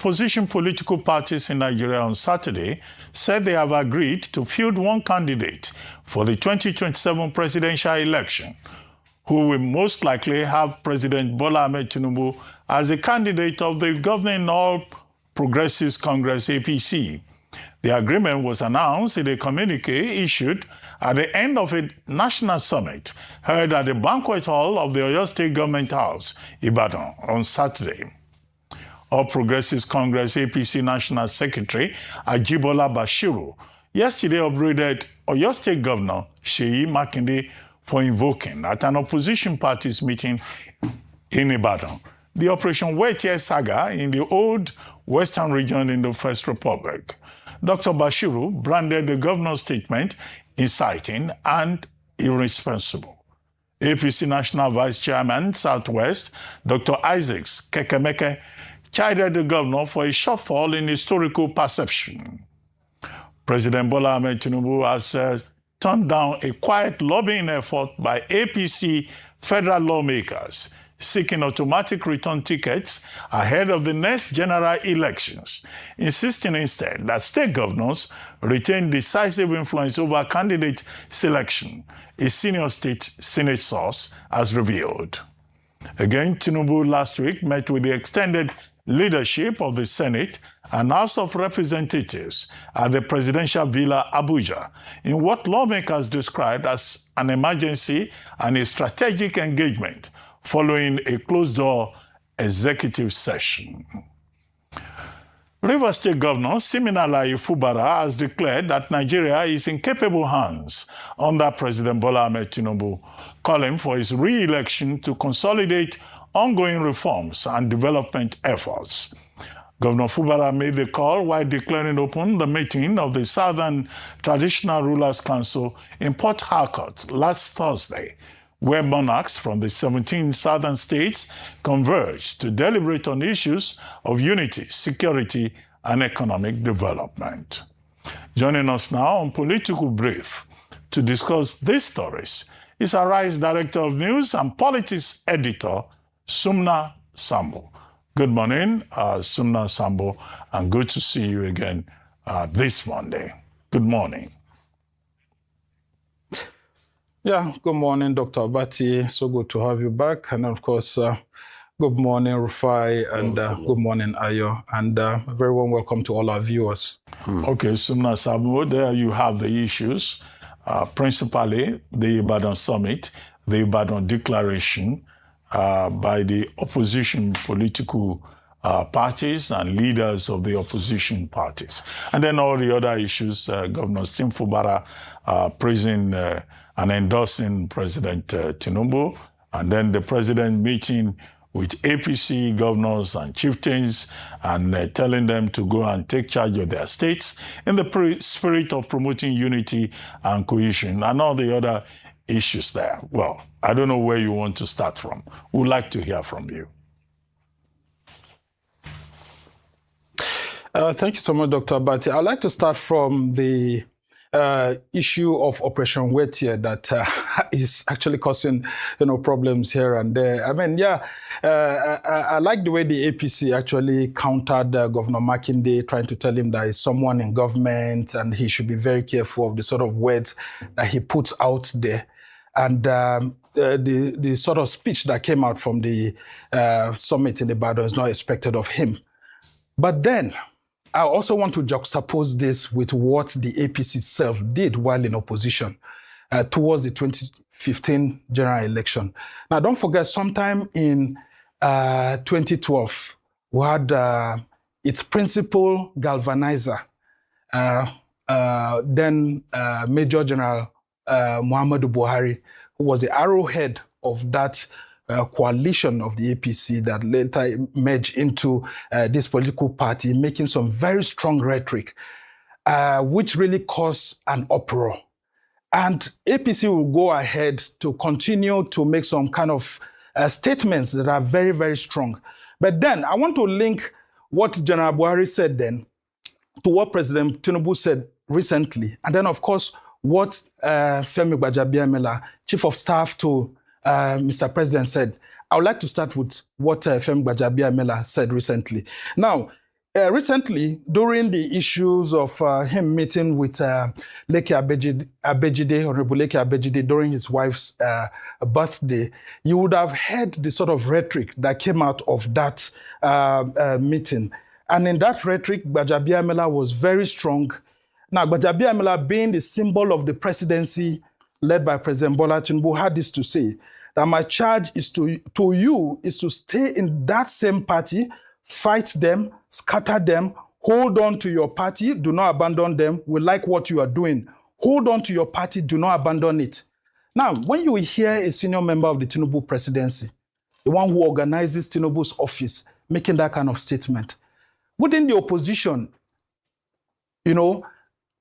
opposition political parties in Nigeria on Saturday said they have agreed to field one candidate for the 2027 presidential election, who will most likely have President Bola Ahmed Tinubu as a candidate of the governing All Progressives Congress APC. The agreement was announced in a communique issued at the end of a national summit held at the banquet hall of the Oyo State Government House, Ibadan, on Saturday. All Progressives Congress APC National Secretary Ajibola Bashiru yesterday upbraided Oyo State Governor Seyi Makinde for invoking at an opposition party's meeting in Abadan the Operation Wetie saga in the old Western region in the First Republic. Dr. Bashiru branded the governor's statement inciting and irresponsible. APC National Vice Chairman Southwest, Dr. Isaacs Kekemeke, chided the governor for a shortfall in historical perception. President Bola Ahmed Tinubu has turned down a quiet lobbying effort by APC federal lawmakers seeking automatic return tickets ahead of the next general elections, insisting instead that state governors retain decisive influence over candidate selection, a senior state Senate source has revealed. Again, Tinubu last week met with the extended leadership of the Senate and House of Representatives at the Presidential Villa, Abuja, in what lawmakers described as an emergency and a strategic engagement following a closed-door executive session. Rivers State Governor Siminala Ifubara has declared that Nigeria is in capable hands under President Bola Ahmed Tinubu, calling for his re-election to consolidate ongoing reforms and development efforts. Governor Fubara made the call while declaring open the meeting of the Southern Traditional Rulers Council in Port Harcourt last Thursday, where monarchs from the 17 southern states converged to deliberate on issues of unity, security, and economic development. Joining us now on Political Brief to discuss these stories is Arise Director of News and Politics Editor, Sumna Sambo. Good morning, Sumna Sambo, and good to see you again this Monday. Good morning. Yeah, good morning, Dr. Abati. So good to have you back. And of course, good morning, Rufai, and good morning, Ayo. And very warm welcome to all our viewers. Okay, Sumna Sambo, there you have the issues, principally the Abadan Summit, the Abadan Declaration, by the opposition political parties and leaders of the opposition parties. And then all the other issues, Governor Tim Fubara praising and endorsing President Tinubu, and then the president meeting with APC governors and chieftains and telling them to go and take charge of their states in the spirit of promoting unity and cohesion and all the other issues there. Well, I don't know where you want to start from. We'd like to hear from you. Thank you so much, Dr. Abati. I'd like to start from the issue of Operation Wetie that is actually causing, problems here and there. I mean, I like the way the APC actually countered Governor Makinde, trying to tell him that he's someone in government and he should be very careful of the sort of words that he puts out there. And the sort of speech that came out from the summit in Abadan is not expected of him. But then, I also want to juxtapose this with what the APC itself did while in opposition towards the 2015 general election. Now, don't forget, sometime in 2012, we had its principal galvanizer, then Major General Muhammadu Buhari, who was the arrowhead of that coalition of the APC that later merged into this political party, making some very strong rhetoric, which really caused an uproar. And APC will go ahead to continue to make some kind of statements that are very, very strong. But then I want to link what General Buhari said then to what President Tinubu said recently. And then, of course, what Femi Gbajabiamila, Chief of Staff to Mr. President, said. I would like to start with what Femi Gbajabiamila said recently. Now, recently, during the issues of him meeting with Leke Abejide, Honorable Leke Abejide, during his wife's birthday, you would have heard the sort of rhetoric that came out of that meeting. And in that rhetoric, Gbajabiamila was very strong. Now, Gbajabiamila, being the symbol of the presidency led by President Bola Tinubu, had this to say, that my charge is to you is to stay in that same party, fight them, scatter them, hold on to your party, do not abandon them. We like what you are doing. Hold on to your party, do not abandon it. Now, when you hear a senior member of the Tinubu presidency, the one who organizes Tinubu's office, making that kind of statement, wouldn't the opposition,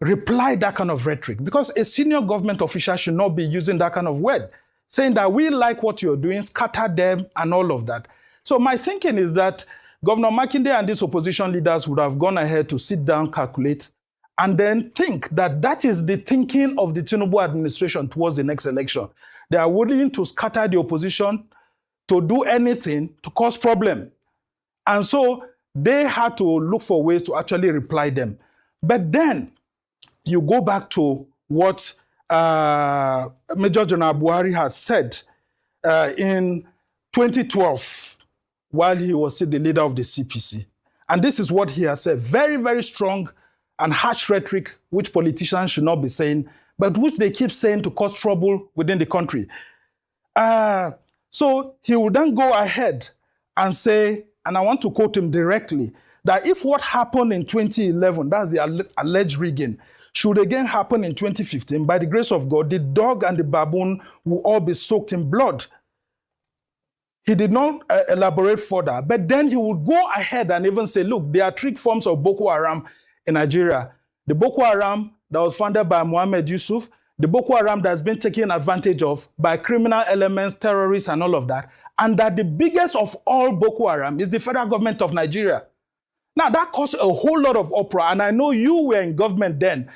reply that kind of rhetoric? Because a senior government official should not be using that kind of word, saying that we like what you're doing, scatter them, and all of that. So my thinking is that Governor Makinde and these opposition leaders would have gone ahead to sit down, calculate, and then think that that is the thinking of the Tinubu administration towards the next election. They are willing to scatter the opposition, to do anything to cause problem. And so they had to look for ways to actually reply them. But then you go back to what Major General Buhari has said in 2012, while he was still the leader of the CPC. And this is what he has said. Very, very strong and harsh rhetoric, which politicians should not be saying, but which they keep saying to cause trouble within the country. So he will then go ahead and say, and I want to quote him directly, that if what happened in 2011, that's the alleged rigging, should again happen in 2015, by the grace of God, the dog and the baboon will all be soaked in blood. He did not elaborate further, but then he would go ahead and even say, look, there are three forms of Boko Haram in Nigeria. The Boko Haram that was founded by Mohammed Yusuf, the Boko Haram that's been taken advantage of by criminal elements, terrorists, and all of that, and that the biggest of all Boko Haram is the federal government of Nigeria. Now, that caused a whole lot of uproar, and I know you were in government then,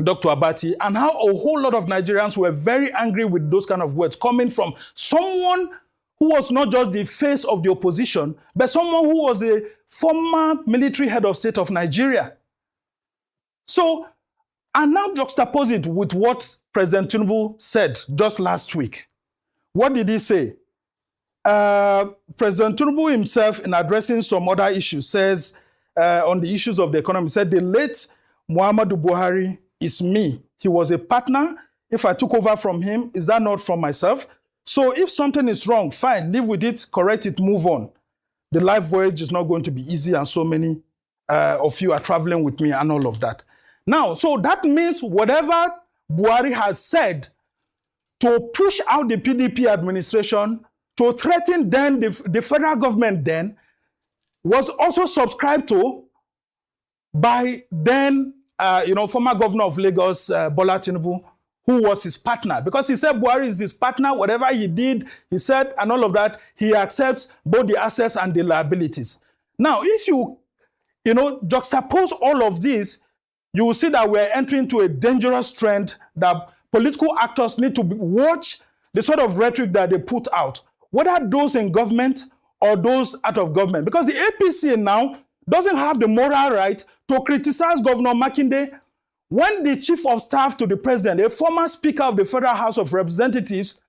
Dr. Abati, and how a whole lot of Nigerians were very angry with those kind of words coming from someone who was not just the face of the opposition, but someone who was a former military head of state of Nigeria. So, and now juxtapose it with what President Tinubu said just last week. What did he say? President Tinubu himself, in addressing some other issues, says on the issues of the economy, said the late Muhammadu Buhari is me. He was a partner. If I took over from him, is that not from myself? So if something is wrong, fine, live with it, correct it, move on. The life voyage is not going to be easy, and so many of you are traveling with me and all of that. Now, so that means whatever Buhari has said to push out the PDP administration, to threaten then the federal government then, was also subscribed to by then former governor of Lagos, Bola Tinubu, who was his partner. Because he said Buhari is his partner, whatever he did, he said, and all of that, he accepts both the assets and the liabilities. Now, if you juxtapose all of this, you will see that we're entering into a dangerous trend that political actors need to watch the sort of rhetoric that they put out, whether those in government or those out of government. Because the APC now doesn't have the moral right to criticize Governor Makinde when the chief of staff to the president, a former speaker of the Federal House of Representatives,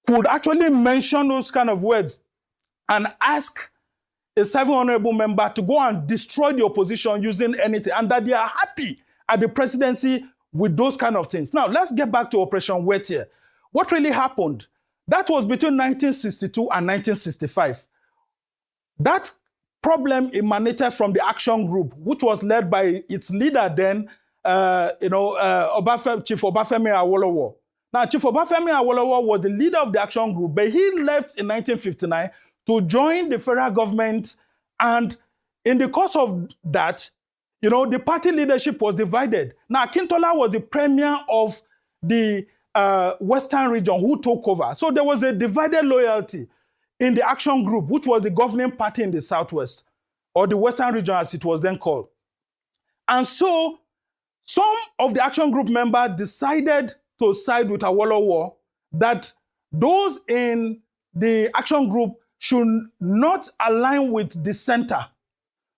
could actually mention those kind of words and ask a 7 honorable member to go and destroy the opposition using anything, and that they are happy at the presidency with those kind of things. Now, let's get back to Operation Wet here. What really happened? That was between 1962 and 1965. That problem emanated from the action group, which was led by its leader then, Chief Obafemi Awolowo. Now, Chief Obafemi Awolowo was the leader of the action group, but he left in 1959 to join the federal government, and in the course of that, the party leadership was divided. Now, Akintola was the premier of the Western region who took over. So there was a divided loyalty in the action group, which was the governing party in the Southwest, or the Western region as it was then called. And so some of the action group members decided to side with Awolowo, that those in the action group should not align with the center.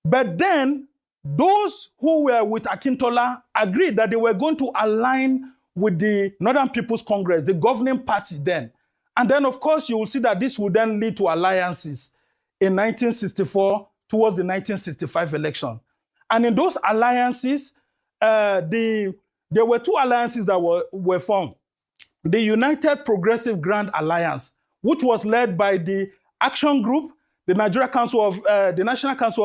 But then those who were with Akintola agreed that they were going to align with the Northern People's Congress, the governing party then. And then, of course, you will see that this would then lead to alliances in 1964 towards the 1965 election. And in those alliances, there were two alliances that were formed. The United Progressive Grand Alliance, which was led by the Action Group, the National Council of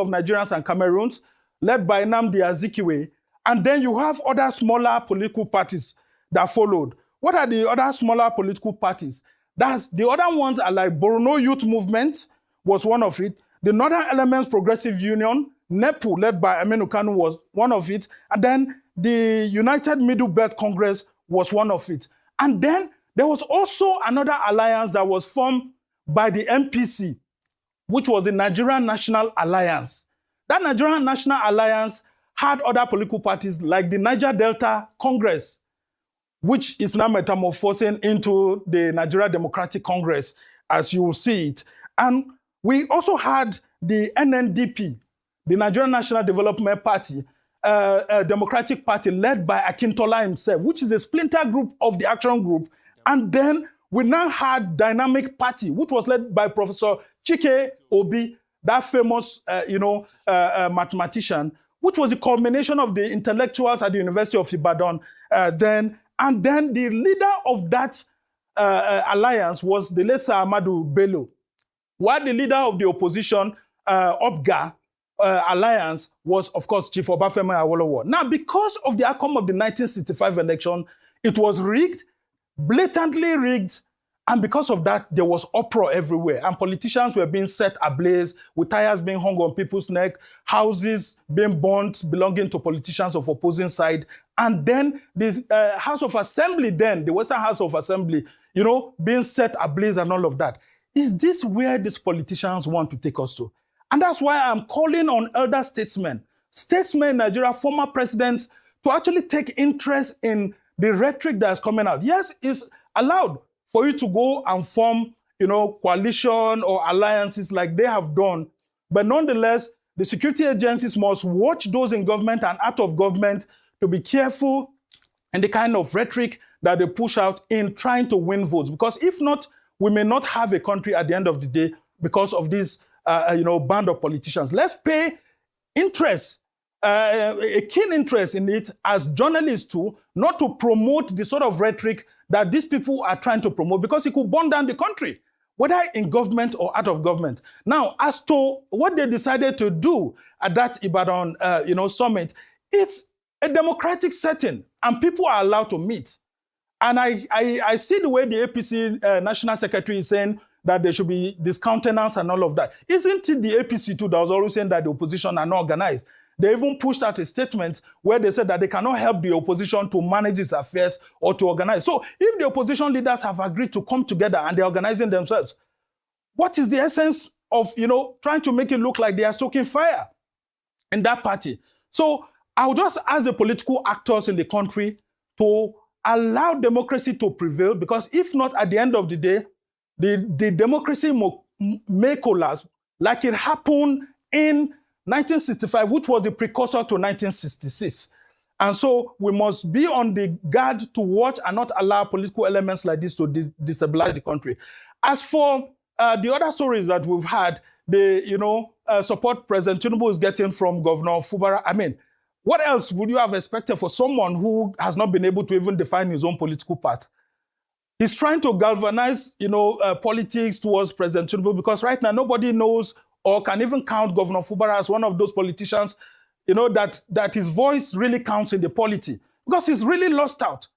Nigerians and Cameroons, led by Nnamdi Azikiwe. And then you have other smaller political parties that followed. What are the other smaller political parties? The other ones are like Borno Youth Movement was one of it. The Northern Elements Progressive Union, NEPU, led by Aminu Kanu, was one of it. And then the United Middle Belt Congress was one of it. And then there was also another alliance that was formed by the MPC, which was the Nigerian National Alliance. That Nigerian National Alliance had other political parties like the Niger Delta Congress, which is now metamorphosing into the Nigeria Democratic Congress, as you will see it. And we also had the NNDP, the Nigerian National Development Party, a Democratic Party led by Akintola himself, which is a splinter group of the Action Group. And then we now had Dynamic Party, which was led by Professor Chike Obi, that famous, mathematician, which was a culmination of the intellectuals at the University of Ibadan then. And then the leader of that alliance was the late Sir Ahmadu Bello, while the leader of the opposition, OPGA, alliance was, of course, Chief Obafemi Awolowo. Now, because of the outcome of the 1965 election, it was rigged, blatantly rigged, and because of that, there was uproar everywhere, and politicians were being set ablaze, with tires being hung on people's neck, houses being burnt belonging to politicians of opposing side, and then the House of Assembly then, the Western House of Assembly, being set ablaze and all of that. Is this where these politicians want to take us to? And that's why I'm calling on elder statesmen in Nigeria, former presidents, to actually take interest in the rhetoric that's coming out. Yes, it's allowed for you to go and form, coalition or alliances like they have done. But nonetheless, the security agencies must watch those in government and out of government to be careful in the kind of rhetoric that they push out in trying to win votes. Because if not, we may not have a country at the end of the day because of this band of politicians. Let's pay interest, a keen interest in it as journalists too, not to promote the sort of rhetoric that these people are trying to promote, because it could burn down the country, whether in government or out of government. Now, as to what they decided to do at that Ibadan, summit, it's a democratic setting, and people are allowed to meet. And I see the way the APC National Secretary is saying that there should be discountenance and all of that. Isn't it the APC too that was always saying that the opposition are not organized? They even pushed out a statement where they said that they cannot help the opposition to manage its affairs or to organize. So if the opposition leaders have agreed to come together and they're organizing themselves, what is the essence of, trying to make it look like they are stoking fire in that party? So I would just ask the political actors in the country to allow democracy to prevail, because if not, at the end of the day, the democracy may collapse like it happened in 1965, which was the precursor to 1966. And so we must be on the guard to watch and not allow political elements like this to destabilize the country. As for the other stories that we've had, the support President Tinubu is getting from Governor Fubara, I mean, what else would you have expected for someone who has not been able to even define his own political path? He's trying to galvanize, politics towards President Tinubu, because right now nobody knows or can even count Governor Fubara as one of those politicians, that his voice really counts in the polity, because he's really lost out.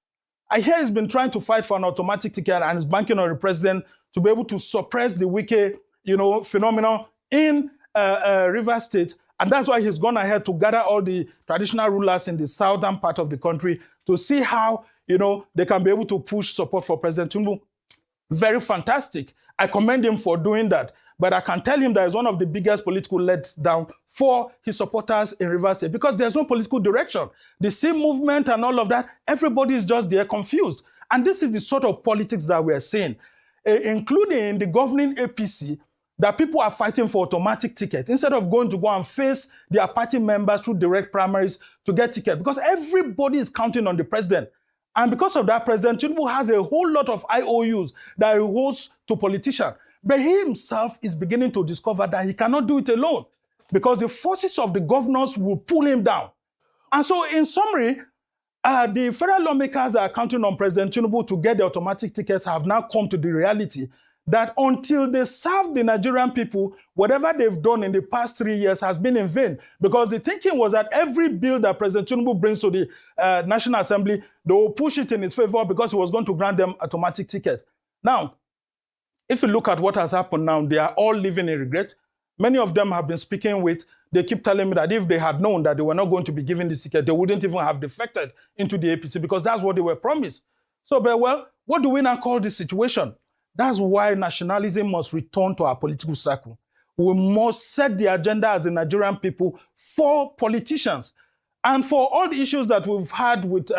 I hear he's been trying to fight for an automatic ticket and is banking on the president to be able to suppress the Wike, phenomenon in Rivers State. And that's why he's gone ahead to gather all the traditional rulers in the southern part of the country to see how, they can be able to push support for President Tinubu. Very fantastic. I commend him for doing that. But I can tell him that it's one of the biggest political letdown for his supporters in Rivers State, because there's no political direction. The same movement and all of that, everybody is just there confused. And this is the sort of politics that we're seeing, including the governing APC, that people are fighting for automatic ticket instead of going to go and face their party members through direct primaries to get ticket, because everybody is counting on the president. And because of that, President Tinubu has a whole lot of IOUs that he holds to politicians. But he himself is beginning to discover that he cannot do it alone, because the forces of the governors will pull him down. And so, in summary, the federal lawmakers that are counting on President Tinubu to get the automatic tickets have now come to the reality that until they serve the Nigerian people, whatever they've done in the past 3 years has been in vain. Because the thinking was that every bill that President Tinubu brings to the National Assembly, they will push it in his favor because he was going to grant them automatic ticket. Now, if you look at what has happened now, they are all living in regret. Many of them have been speaking with, they keep telling me that if they had known that they were not going to be given this ticket, they wouldn't even have defected into the APC, because that's what they were promised. So, but well, what do we now call this situation? That's why nationalism must return to our political circle. We must set the agenda as the Nigerian people for politicians. And for all the issues that we've had with,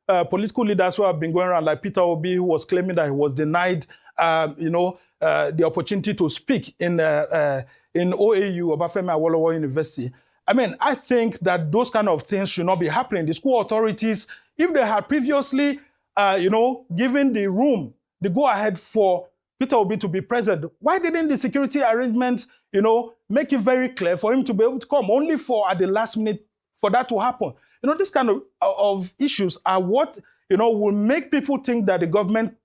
political leaders who have been going around, like Peter Obi, who was claiming that he was denied, the opportunity to speak in OAU, Obafemi Awolowo University. I mean, I think that those kind of things should not be happening. The school authorities, if they had previously, given the room, the go-ahead for Peter Obi to be president, why didn't the security arrangements, make it very clear for him to be able to come, only for at the last minute for that to happen? This kind of issues are what, will make people think that the government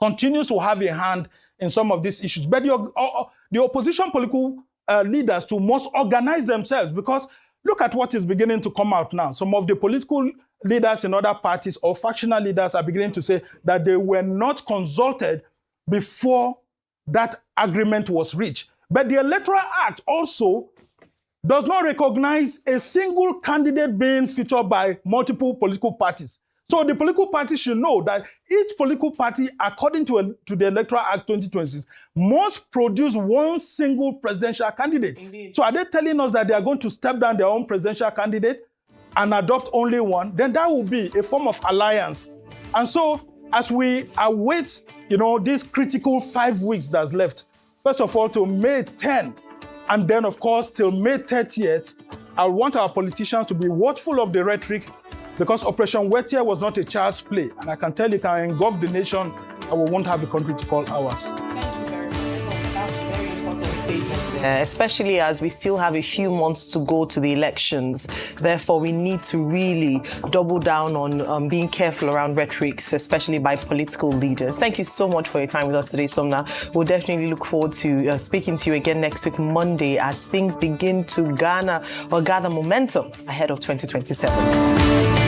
continues to have a hand in some of these issues. But the opposition political leaders too must organize themselves, because look at what is beginning to come out now. Some of the political leaders in other parties or factional leaders are beginning to say that they were not consulted before that agreement was reached. But the Electoral Act also does not recognize a single candidate being featured by multiple political parties. So the political parties should know that each political party, according to the Electoral Act 2026, must produce one single presidential candidate. Indeed. So are they telling us that they are going to step down their own presidential candidate and adopt only one? Then that will be a form of alliance. And so as we await, this critical 5 weeks that's left, first of all, to May 10, and then, of course, till May 30th, I want our politicians to be watchful of the rhetoric, because Operation Wettier was not a child's play. And I can tell you, can engulf the nation, and we won't have a country to call ours. Thank you very much. That's a very important statement. Especially as we still have a few months to go to the elections. Therefore, we need to really double down on being careful around rhetorics, especially by political leaders. Thank you so much for your time with us today, Somna. We'll definitely look forward to speaking to you again next week, Monday, as things begin to gather momentum ahead of 2027.